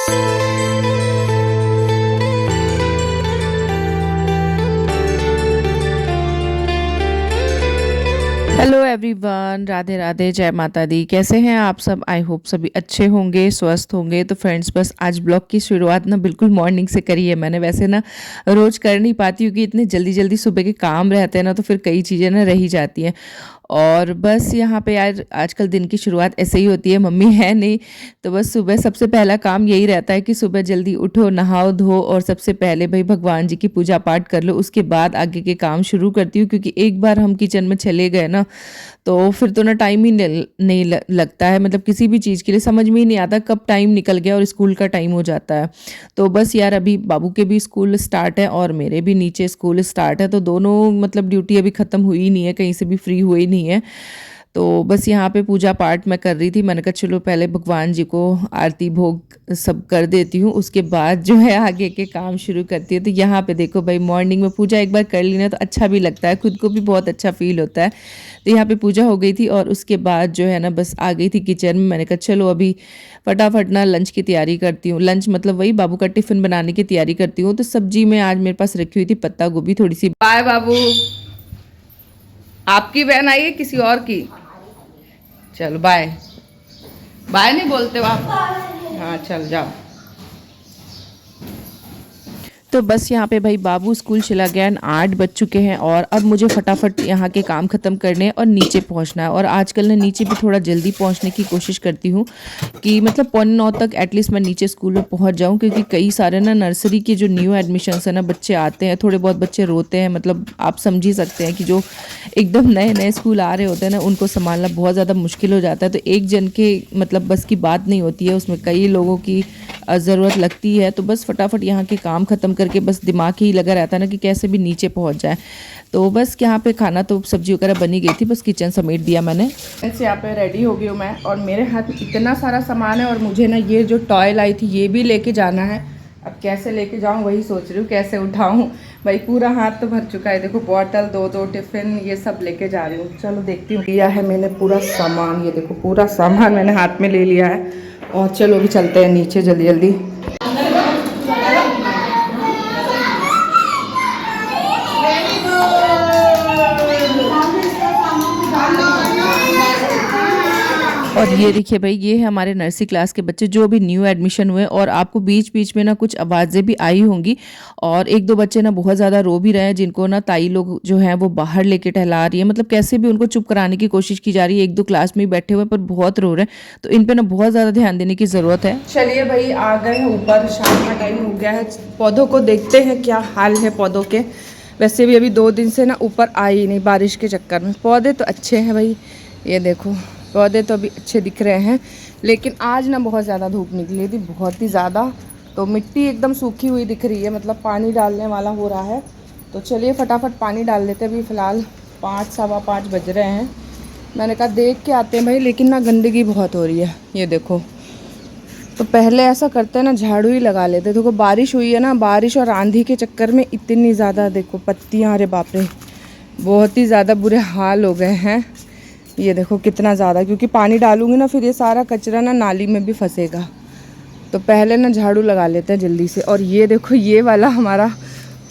Hello everyone, Radhe Radhe, जय माता दी। कैसे हैं आप सब? आई होप सभी अच्छे होंगे, स्वस्थ होंगे। तो फ्रेंड्स, बस आज ब्लॉग की शुरुआत ना बिल्कुल मॉर्निंग से करी है मैंने। वैसे ना रोज़ कर नहीं पाती हूँ कि इतने जल्दी जल्दी सुबह के काम रहते हैं ना, तो फिर कई चीज़ें ना रही जाती हैं। और बस यहाँ पे यार आजकल दिन की शुरुआत ऐसे ही होती है, मम्मी है नहीं तो बस सुबह सबसे पहला काम यही रहता है कि सुबह जल्दी उठो, नहाओ धो और सबसे पहले भाई भगवान जी की पूजा पाठ कर लो। उसके बाद आगे के काम शुरू करती हूँ, क्योंकि एक बार हम किचन में चले गए ना तो फिर तो ना टाइम ही नहीं लगता है। मतलब किसी भी चीज़ के लिए समझ में ही नहीं आता कब टाइम निकल गया और स्कूल का टाइम हो जाता है। तो बस यार अभी बाबू के भी स्कूल स्टार्ट है और मेरे भी नीचे स्कूल स्टार्ट है, तो दोनों मतलब ड्यूटी अभी ख़त्म हुई ही नहीं है, कहीं से भी फ्री हुई नहीं है। तो बस यहाँ पे पूजा पाठ मैं कर रही थी। मैंने कहा चलो पहले भगवान जी को आरती भोग सब कर देती हूँ, उसके बाद जो है आगे के काम शुरू करती हूँ। तो यहाँ पे देखो भाई, मॉर्निंग में पूजा एक बार कर ली ना तो अच्छा भी लगता है, खुद को भी बहुत अच्छा फील होता है। तो यहाँ पे पूजा हो गई थी और उसके बाद जो है ना बस आ गई थी किचन में। मैंने कहा चलो अभी फटाफट ना लंच की तैयारी करती हूँ। लंच मतलब वही बाबू का टिफ़िन बनाने की तैयारी करती हूँ। तो सब्जी में आज मेरे पास रखी हुई थी पत्ता गोभी थोड़ी सी। बाय बाबू, आपकी बहन आई है किसी और की? चलो बाय। बाय नहीं बोलते हो आप? हाँ चल जाओ। तो बस यहाँ पे भाई बाबू स्कूल चला गया एंड 8 बज चुके हैं और अब मुझे फटाफट यहाँ के काम ख़त्म करने और नीचे पहुँचना है। और आजकल ना नीचे भी थोड़ा जल्दी पहुँचने की कोशिश करती हूँ कि मतलब 8:45 तक एटलीस्ट मैं नीचे स्कूल में पहुँच जाऊँ, क्योंकि कई सारे ना नर्सरी के जो न्यू एडमिशन्स हैं ना बच्चे आते हैं, थोड़े बहुत बच्चे रोते हैं। मतलब आप समझ ही सकते हैं कि जो एकदम नए नए स्कूल आ रहे होते हैं ना उनको संभालना बहुत ज़्यादा मुश्किल हो जाता है। तो एक जन के मतलब बस की बात नहीं होती है, उसमें कई लोगों की ज़रूरत लगती है। तो बस फटाफट यहाँ के काम ख़त्म करके बस दिमाग ही लगा रहता है ना कि कैसे भी नीचे पहुँच जाए। तो बस यहाँ पे खाना तो सब्जी वगैरह बनी गई थी, बस किचन समेट दिया मैंने। ऐसे यहाँ पे रेडी हो गई हूँ मैं और मेरे हाथ में इतना सारा सामान है और मुझे ना ये जो टॉय लाई थी ये भी लेके जाना है। अब कैसे लेके जाऊँ वही सोच रही हूँ, कैसे उठाऊँ। भाई पूरा हाथ तो भर चुका है, देखो बॉटल, दो टिफ़िन ये सब लेके जा रही हूँ। चलो देखती हूँ। लिया है मैंने पूरा सामान, ये देखो पूरा सामान मैंने हाथ में ले लिया है। और चलो अभी चलते हैं नीचे जल्दी जल्दी। और ये देखिए भाई, ये है हमारे नर्सरी क्लास के बच्चे जो अभी न्यू एडमिशन हुए। और आपको बीच बीच में ना कुछ आवाज़ें भी आई होंगी और एक दो बच्चे ना बहुत ज़्यादा रो भी रहे हैं, जिनको ना ताई लोग जो हैं वो बाहर लेके टहला रही है। मतलब कैसे भी उनको चुप कराने की कोशिश की जा रही है। एक दो क्लास में ही बैठे हुए पर बहुत रो रहे हैं, तो इन पर ना बहुत ज़्यादा ध्यान देने की ज़रूरत है। चलिए भाई आ गए हैं ऊपर, शाम का टाइम हो गया है। पौधों को देखते हैं क्या हाल है पौधों के। वैसे भी अभी 2 दिन से ना ऊपर आई नहीं बारिश के चक्कर में। पौधे तो अच्छे हैं भाई, ये देखो पौधे तो अभी अच्छे दिख रहे हैं, लेकिन आज ना बहुत ज़्यादा धूप निकली थी, बहुत ही ज़्यादा। तो मिट्टी एकदम सूखी हुई दिख रही है, मतलब पानी डालने वाला हो रहा है। तो चलिए फटाफट पानी डाल देते हैं। अभी फ़िलहाल 5 सवा 5 बज रहे हैं। मैंने कहा देख के आते हैं भाई, लेकिन ना गंदगी बहुत हो रही है, ये देखो। तो पहले ऐसा करते हैं ना, झाड़ू ही लगा लेते। देखो बारिश हुई है ना, बारिश और आंधी के चक्कर में इतनी ज़्यादा देखो पत्तियाँ, अरे बाप रे बहुत ही ज़्यादा बुरे हाल हो गए हैं। ये देखो कितना ज़्यादा, क्योंकि पानी डालूंगी ना फिर ये सारा कचरा ना नाली में भी फंसेगा। तो पहले ना झाड़ू लगा लेते हैं जल्दी से। और ये देखो ये वाला हमारा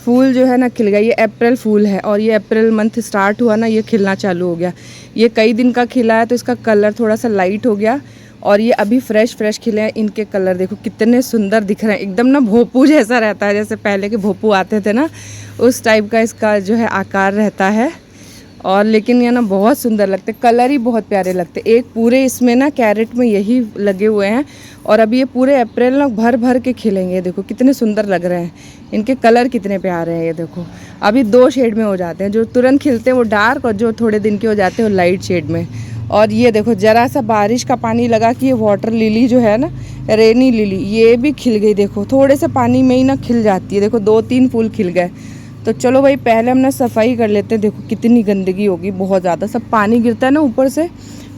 फूल जो है ना खिल गया। ये अप्रैल फूल है और ये अप्रैल मंथ स्टार्ट हुआ ना, ये खिलना चालू हो गया। ये कई दिन का खिला है तो इसका कलर थोड़ा सा लाइट हो गया और ये अभी फ्रेश खिले हैं। इनके कलर देखो कितने सुंदर दिख रहे हैं, एकदम ना भोपू जैसा रहता है, जैसे पहले के भोपू आते थे ना उस टाइप का इसका जो है आकार रहता है। और लेकिन ये ना बहुत सुंदर लगते, कलर ही बहुत प्यारे लगते। एक पूरे इसमें ना कैरेट में यही लगे हुए हैं और अभी ये पूरे अप्रैल ना भर भर के खिलेंगे। देखो कितने सुंदर लग रहे हैं, इनके कलर कितने प्यारे हैं। ये देखो अभी 2 शेड में हो जाते हैं, जो तुरंत खिलते हैं वो डार्क और जो थोड़े दिन के हो जाते हैं वो लाइट शेड में। और ये देखो ज़रा सा बारिश का पानी लगा कि ये वाटर लिली जो है ना, रेनी लिली, ये भी खिल गई। देखो थोड़े से पानी में ही ना खिल जाती है। देखो 2-3 फूल खिल गए। तो चलो भाई पहले हम ना सफाई कर लेते हैं। देखो कितनी गंदगी होगी, बहुत ज़्यादा। सब पानी गिरता है ना ऊपर से,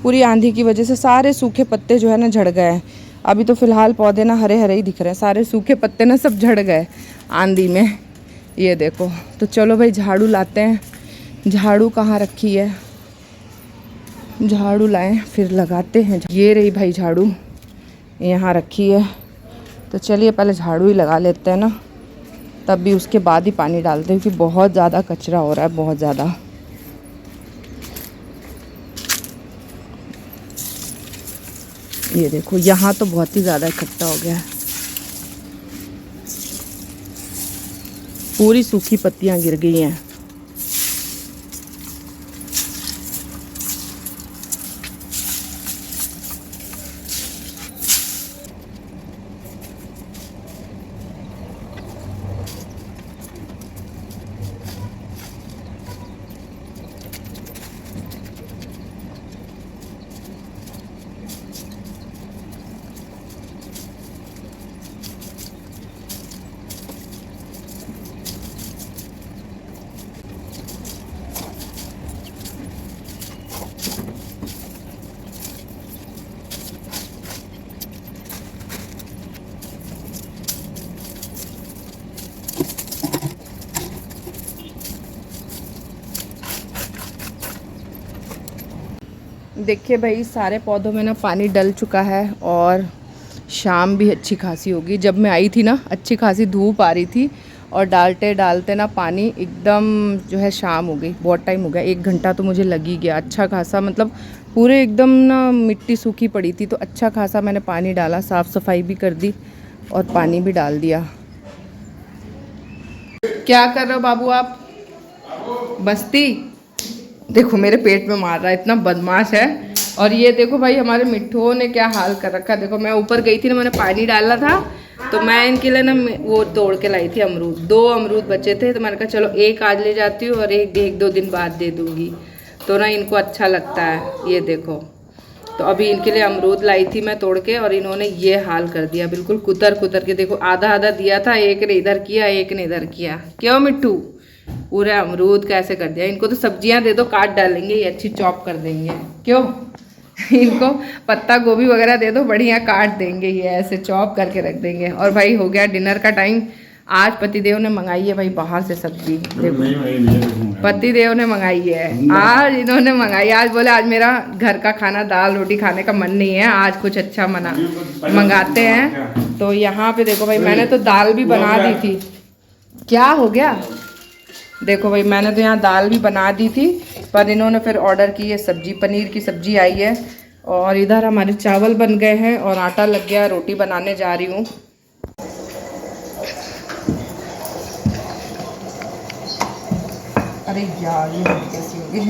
पूरी आंधी की वजह से सारे सूखे पत्ते जो है ना झड़ गए हैं। अभी तो फ़िलहाल पौधे ना हरे हरे ही दिख रहे हैं, सारे सूखे पत्ते ना सब झड़ गए आंधी में, ये देखो। तो चलो भाई झाड़ू लाते हैं। झाड़ू कहाँ रखी है, झाड़ू लाएं फिर लगाते हैं। ये रही भाई झाड़ू, यहाँ रखी है। तो चलिए पहले झाड़ू ही लगा लेते हैं ना, तब भी उसके बाद ही पानी डालते हैं, क्योंकि बहुत ज़्यादा कचरा हो रहा है, बहुत ज़्यादा। ये देखो यहाँ तो बहुत ही ज़्यादा इकट्ठा हो गया है, पूरी सूखी पत्तियाँ गिर गई हैं। देखिए भाई सारे पौधों में ना पानी डल चुका है, और शाम भी अच्छी खासी होगी। जब मैं आई थी ना अच्छी खासी धूप आ रही थी, और डालते डालते ना पानी एकदम जो है शाम हो गई, बहुत टाइम हो गया, 1 घंटा तो मुझे लग ही गया अच्छा खासा। मतलब पूरे एकदम ना मिट्टी सूखी पड़ी थी, तो अच्छा खासा मैंने पानी डाला, साफ़ सफाई भी कर दी और पानी भी डाल दिया। क्या कर रहे हो बाबू आप? बस्ती देखो मेरे पेट में मार रहा है, इतना बदमाश है। और ये देखो भाई हमारे मिट्ठुओं ने क्या हाल कर रखा है। देखो मैं ऊपर गई थी ना, मैंने पानी डाला था, तो मैं इनके लिए ना वो तोड़ के लाई थी अमरूद। 2 अमरूद बचे थे, तो मैंने कहा चलो एक आज ले जाती हूँ और एक 2 दिन बाद दे दूँगी, तो ना इनको अच्छा लगता है। ये देखो, तो अभी इनके लिए अमरूद लाई थी मैं तोड़ के, और इन्होंने ये हाल कर दिया, बिल्कुल कुतर कुतर के। देखो आधा आधा दिया था, एक ने इधर किया एक ने इधर किया। क्यों मिट्टू? पूरे अमरूद कैसे कर दिया। इनको तो सब्जियां दे दो, काट डालेंगे, ये अच्छी चॉप कर देंगे। क्यों? इनको पत्ता गोभी वगैरह दे दो, बढ़िया काट देंगे, ये ऐसे चॉप करके रख देंगे। और भाई हो गया डिनर का टाइम। आज पतिदेव ने मंगाई है भाई बाहर से सब्जी। देखो पतिदेव ने मंगाई है आज, इन्होंने मंगाई आज। बोले आज मेरा घर का खाना दाल रोटी खाने का मन नहीं है, आज कुछ अच्छा मंगाते हैं। तो यहाँ पे देखो भाई मैंने तो दाल भी बना दी थी। क्या हो गया? देखो भाई मैंने तो यहाँ दाल भी बना दी थी, पर इन्होंने फिर ऑर्डर की है सब्जी, पनीर की सब्जी आई है। और इधर हमारे चावल बन गए हैं और आटा लग गया, रोटी बनाने जा रही हूँ। अरे यार ये कैसी होगी।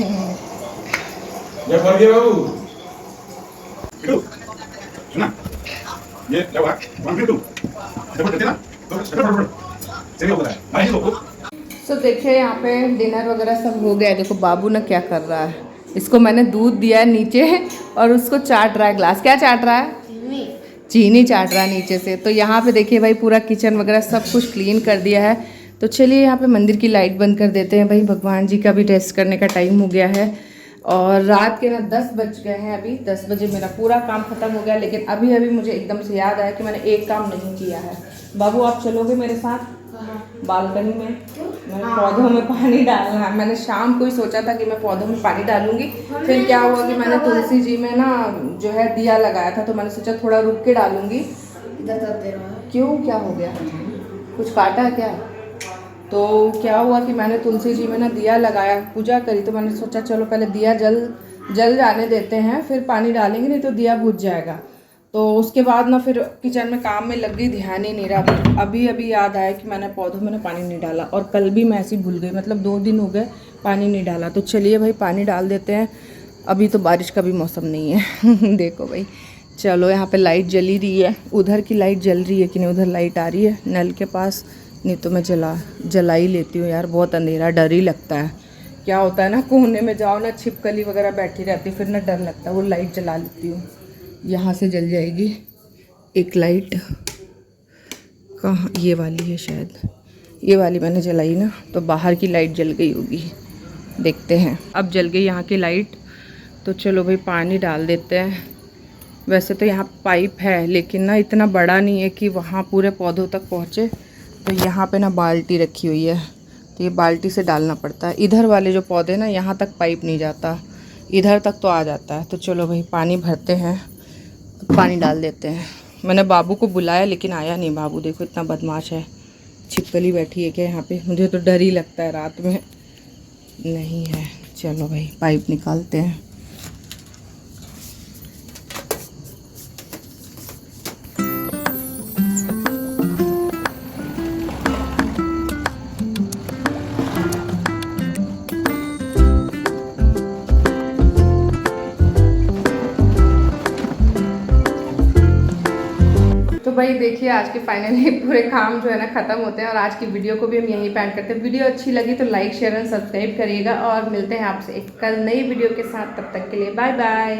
तो देखिए यहाँ पे डिनर वगैरह सब हो गया है। देखो बाबू ना क्या कर रहा है, इसको मैंने दूध दिया है नीचे और उसको चाट रहा है ग्लास। क्या चाट रहा है? चीनी चाट रहा है नीचे से। तो यहाँ पे देखिए भाई पूरा किचन वगैरह सब कुछ क्लीन कर दिया है। तो चलिए यहाँ पे मंदिर की लाइट बंद कर देते हैं भाई, भगवान जी का भी रेस्ट करने का टाइम हो गया है। और रात के ना 10 बज गए हैं, अभी 10 बजे मेरा पूरा काम खत्म हो गया। लेकिन अभी अभी मुझे एकदम से याद आया कि मैंने एक काम नहीं किया है। बाबू आप चलोगे मेरे साथ बालकनी में? मैंने पौधों में पानी डालना है। मैंने शाम को ही सोचा था कि मैं पौधों में पानी डालूंगी, फिर क्या हुआ कि मैंने तुलसी जी में ना जो है दिया लगाया था, तो मैंने सोचा थोड़ा रुक के डालूंगी। क्यों, क्या हो गया? कुछ काटा है क्या? तो क्या हुआ कि मैंने तुलसी जी में ना दिया लगाया, पूजा करी, तो मैंने सोचा चलो पहले दिया जल जाने देते हैं, फिर पानी डालेंगे, नहीं तो दिया बुझ जाएगा। तो उसके बाद ना फिर किचन में काम में लग गई, ध्यान ही नहीं रहा। अभी याद आया कि मैंने पौधों में ना पानी नहीं डाला, और कल भी मैं ऐसे ही भूल गई, मतलब 2 दिन हो गए पानी नहीं डाला। तो चलिए भाई पानी डाल देते हैं, अभी तो बारिश का भी मौसम नहीं है। देखो भाई चलो यहाँ पे लाइट जली रही है, उधर की लाइट जल रही है कि नहीं? उधर लाइट आ रही है नल के पास, नहीं तो मैं जला ही लेती हूँ यार, बहुत अंधेरा, डर ही लगता है। क्या होता है ना, कोने में जाओ ना, छिपकली वगैरह बैठी रहती, फिर ना डर लगता है। वो लाइट जला लेती हूँ, यहाँ से जल जाएगी एक लाइट। कहाँ? ये वाली है शायद, ये वाली मैंने जलाई ना, तो बाहर की लाइट जल गई होगी, देखते हैं। अब जल गई यहाँ की लाइट। तो चलो भाई पानी डाल देते हैं। वैसे तो यहाँ पाइप है, लेकिन ना इतना बड़ा नहीं है कि वहाँ पूरे पौधों तक पहुँचे। तो यहाँ पे ना बाल्टी रखी हुई है, तो ये बाल्टी से डालना पड़ता है। इधर वाले जो पौधे ना, यहाँ तक पाइप नहीं जाता, इधर तक तो आ जाता है। तो चलो भाई पानी भरते हैं, पानी डाल देते हैं। मैंने बाबू को बुलाया लेकिन आया नहीं। बाबू देखो इतना बदमाश है, छिपकली बैठी है क्या यहाँ पे? मुझे तो डर ही लगता है रात में। नहीं है। चलो भाई पाइप निकालते हैं। तो भाई देखिए आज के फाइनली पूरे काम जो है ना ख़त्म होते हैं और आज की वीडियो को भी हम यहीं पे एंड करते हैं। वीडियो अच्छी लगी तो लाइक शेयर एंड सब्सक्राइब करिएगा और मिलते हैं आपसे एक कल नई वीडियो के साथ। तब तक के लिए बाय बाय।